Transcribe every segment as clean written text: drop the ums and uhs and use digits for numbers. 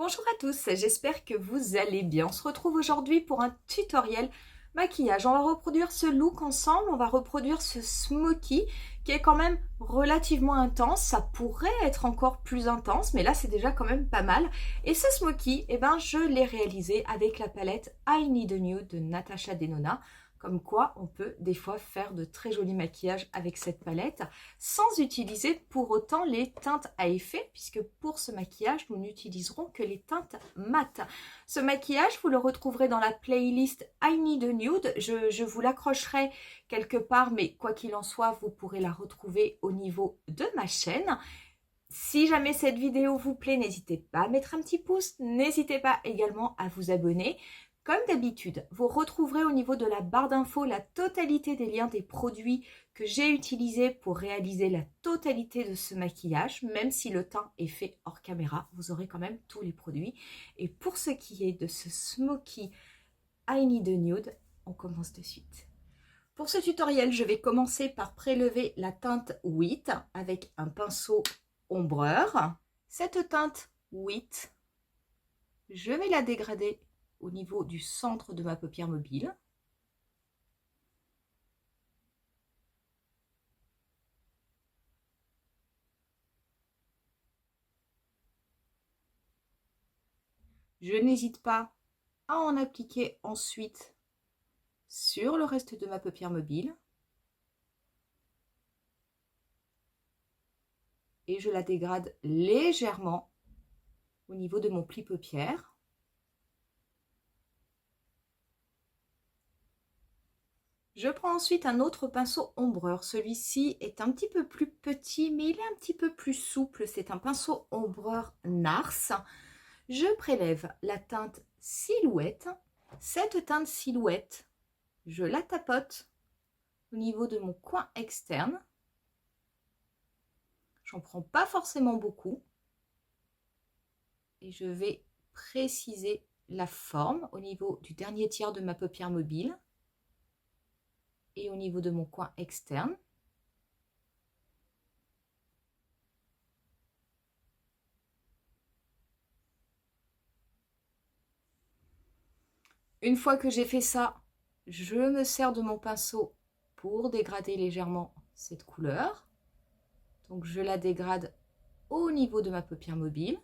Bonjour à tous, j'espère que vous allez bien. On se retrouve aujourd'hui pour un tutoriel maquillage. On va reproduire ce look ensemble, on va reproduire ce smoky qui est quand même relativement intense. Ça pourrait être encore plus intense, mais là c'est déjà quand même pas mal. Et ce smoky, je l'ai réalisé avec la palette I Need a Nude de Natasha Denona. Comme quoi, on peut des fois faire de très jolis maquillages avec cette palette sans utiliser pour autant les teintes à effet, puisque pour ce maquillage, nous n'utiliserons que les teintes mat. Ce maquillage, vous le retrouverez dans la playlist I Need a Nude. Je vous l'accrocherai quelque part, mais quoi qu'il en soit, vous pourrez la retrouver au niveau de ma chaîne. Si jamais cette vidéo vous plaît, n'hésitez pas à mettre un petit pouce, n'hésitez pas également à vous abonner. Comme d'habitude, vous retrouverez au niveau de la barre d'infos la totalité des liens des produits que j'ai utilisés pour réaliser la totalité de ce maquillage. Même si le teint est fait hors caméra, vous aurez quand même tous les produits. Et pour ce qui est de ce Smoky I Need a Nude, on commence de suite. Pour ce tutoriel, je vais commencer par prélever la teinte Wheat avec un pinceau ombreur. Cette teinte Wheat, je vais la dégrader au niveau du centre de ma paupière mobile. Je n'hésite pas à en appliquer ensuite sur le reste de ma paupière mobile. Et je la dégrade légèrement au niveau de mon pli paupière. Je prends ensuite un autre pinceau ombreur. Celui-ci est un petit peu plus petit, mais il est un petit peu plus souple. C'est un pinceau ombreur Nars. Je prélève la teinte Silhouette. Cette teinte Silhouette, je la tapote au niveau de mon coin externe. J'en prends pas forcément beaucoup. Et je vais préciser la forme au niveau du dernier tiers de ma paupière mobile et au niveau de mon coin externe. Une fois que j'ai fait ça, je me sers de mon pinceau pour dégrader légèrement cette couleur. Donc je la dégrade au niveau de ma paupière mobile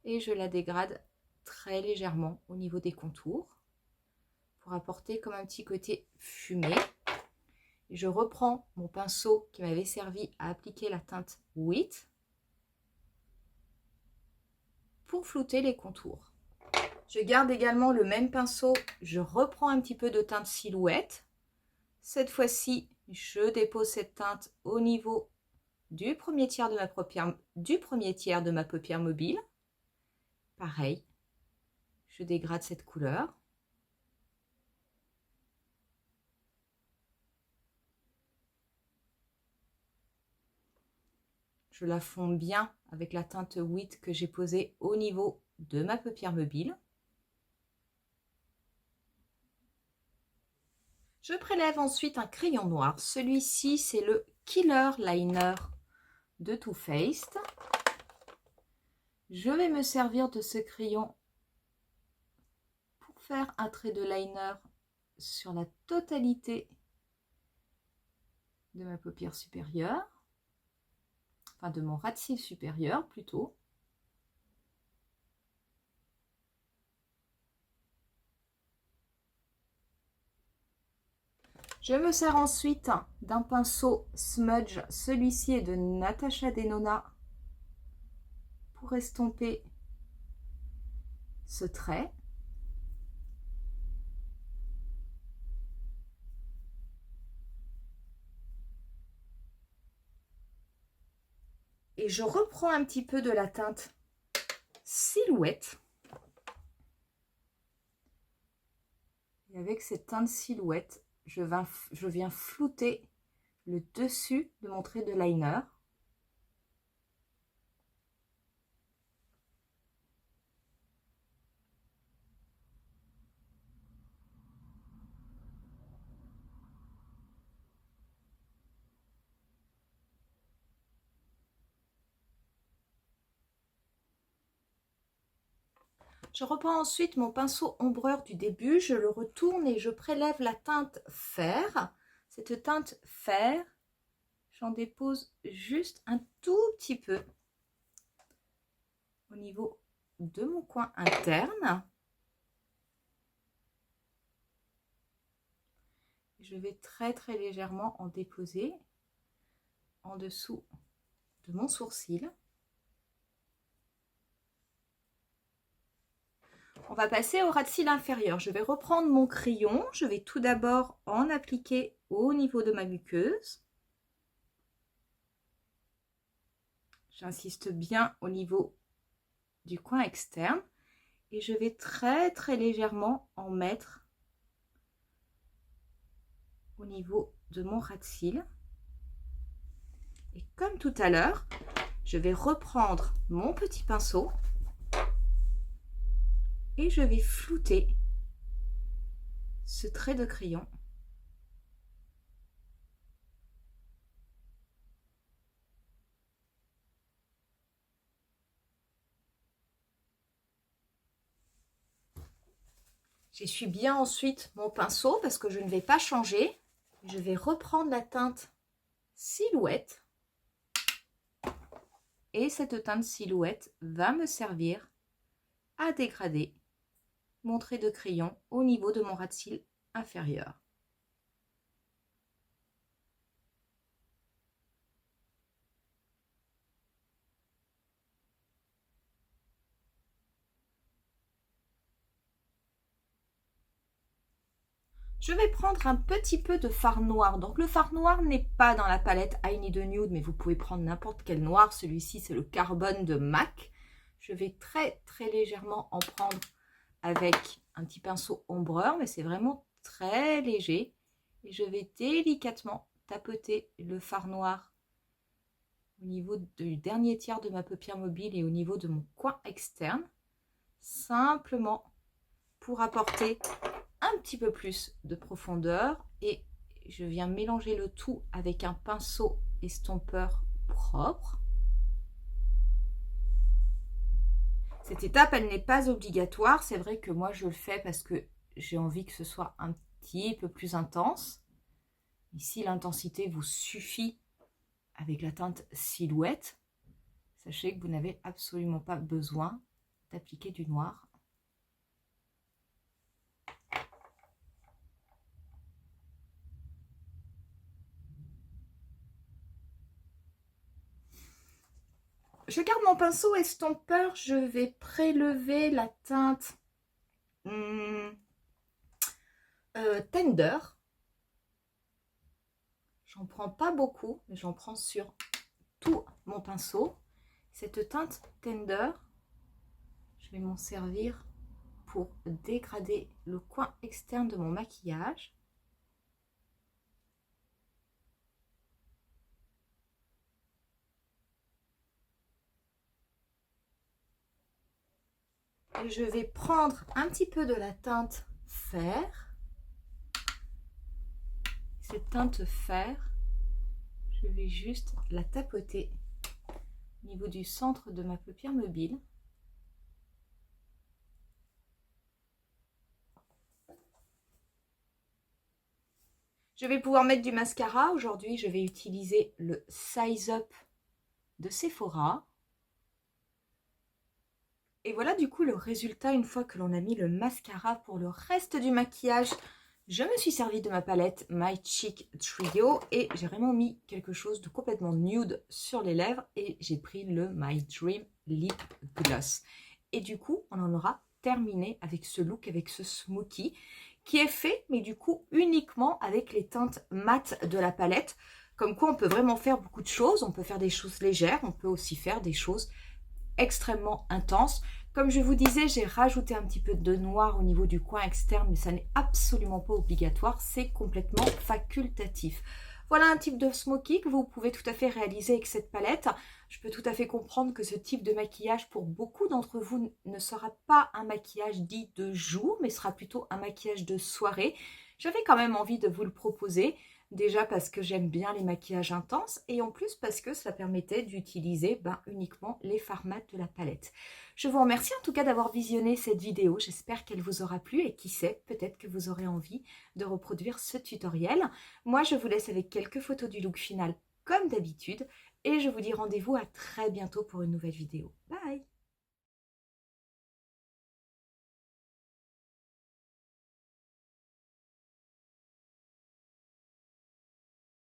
et je la dégrade très légèrement au niveau des contours pour apporter comme un petit côté fumé. Et je reprends mon pinceau qui m'avait servi à appliquer la teinte Wheat pour flouter les contours. Je garde également le même pinceau, je reprends un petit peu de teinte Silhouette. Cette fois-ci, je dépose cette teinte au niveau du premier tiers de ma paupière mobile. Pareil, je dégrade cette couleur. Je la fonds bien avec la teinte Wheat que j'ai posée au niveau de ma paupière mobile. Je prélève ensuite un crayon noir. Celui-ci, c'est le Killer Liner de Too Faced. Je vais me servir de ce crayon pour faire un trait de liner sur la totalité de ma paupière supérieure, enfin de mon ras de cils supérieur plutôt. Je me sers ensuite d'un pinceau smudge, celui-ci est de Natasha Denona, pour estomper ce trait. Et je reprends un petit peu de la teinte Silhouette. Et avec cette teinte Silhouette, je viens flouter le dessus de mon trait de liner. Je reprends ensuite mon pinceau ombreur du début, je le retourne et je prélève la teinte fer. Cette teinte fer, j'en dépose juste un tout petit peu au niveau de mon coin interne. Je vais très légèrement en déposer en dessous de mon sourcil. On va passer au ras de cils inférieur. Je vais reprendre mon crayon. Je vais tout d'abord en appliquer au niveau de ma muqueuse. J'insiste bien au niveau du coin externe. Et je vais très légèrement en mettre au niveau de mon ras de cils. Et comme tout à l'heure, je vais reprendre mon petit pinceau et je vais flouter ce trait de crayon. J'essuie bien ensuite mon pinceau parce que je ne vais pas changer. Je vais reprendre la teinte Silhouette. Et cette teinte Silhouette va me servir à dégrader mon trait de crayon au niveau de mon ras de cils inférieur. Je vais prendre un petit peu de fard noir. Donc le fard noir n'est pas dans la palette I Need a Nude, mais vous pouvez prendre n'importe quel noir. Celui-ci, c'est le Carbone de MAC. Je vais très légèrement en prendre avec un petit pinceau ombreur, mais c'est vraiment très léger. Et je vais délicatement tapoter le fard noir au niveau du dernier tiers de ma paupière mobile et au niveau de mon coin externe, simplement pour apporter un petit peu plus de profondeur. Et je viens mélanger le tout avec un pinceau estompeur propre. Cette étape, elle n'est pas obligatoire. C'est vrai que moi, je le fais parce que j'ai envie que ce soit un petit peu plus intense. Et si l'intensité vous suffit avec la teinte Silhouette, sachez que vous n'avez absolument pas besoin d'appliquer du noir. Je garde mon pinceau estompeur, je vais prélever la teinte Tender. J'en prends pas beaucoup, mais j'en prends sur tout mon pinceau. Cette teinte Tender, je vais m'en servir pour dégrader le coin externe de mon maquillage. Et je vais prendre un petit peu de la teinte Fer. Cette teinte Fer, je vais juste la tapoter au niveau du centre de ma paupière mobile. Je vais pouvoir mettre du mascara. Aujourd'hui, je vais utiliser le Size Up de Sephora. Et voilà du coup le résultat une fois que l'on a mis le mascara. Pour le reste du maquillage, je me suis servi de ma palette My Cheek Trio et j'ai vraiment mis quelque chose de complètement nude sur les lèvres et j'ai pris le My Dream Lip Gloss. Et du coup, on en aura terminé avec ce look, avec ce smoky qui est fait, mais du coup uniquement avec les teintes mates de la palette. Comme quoi on peut vraiment faire beaucoup de choses. On peut faire des choses légères, on peut aussi faire des choses extrêmement intenses. Comme je vous disais, j'ai rajouté un petit peu de noir au niveau du coin externe, mais ça n'est absolument pas obligatoire, c'est complètement facultatif. Voilà un type de smoky que vous pouvez tout à fait réaliser avec cette palette. Je peux tout à fait comprendre que ce type de maquillage, pour beaucoup d'entre vous, ne sera pas un maquillage dit de jour, mais sera plutôt un maquillage de soirée. J'avais quand même envie de vous le proposer. Déjà parce que j'aime bien les maquillages intenses et en plus parce que ça permettait d'utiliser uniquement les formats de la palette. Je vous remercie en tout cas d'avoir visionné cette vidéo. J'espère qu'elle vous aura plu et qui sait, peut-être que vous aurez envie de reproduire ce tutoriel. Moi, je vous laisse avec quelques photos du look final comme d'habitude et je vous dis rendez-vous à très bientôt pour une nouvelle vidéo. Bye!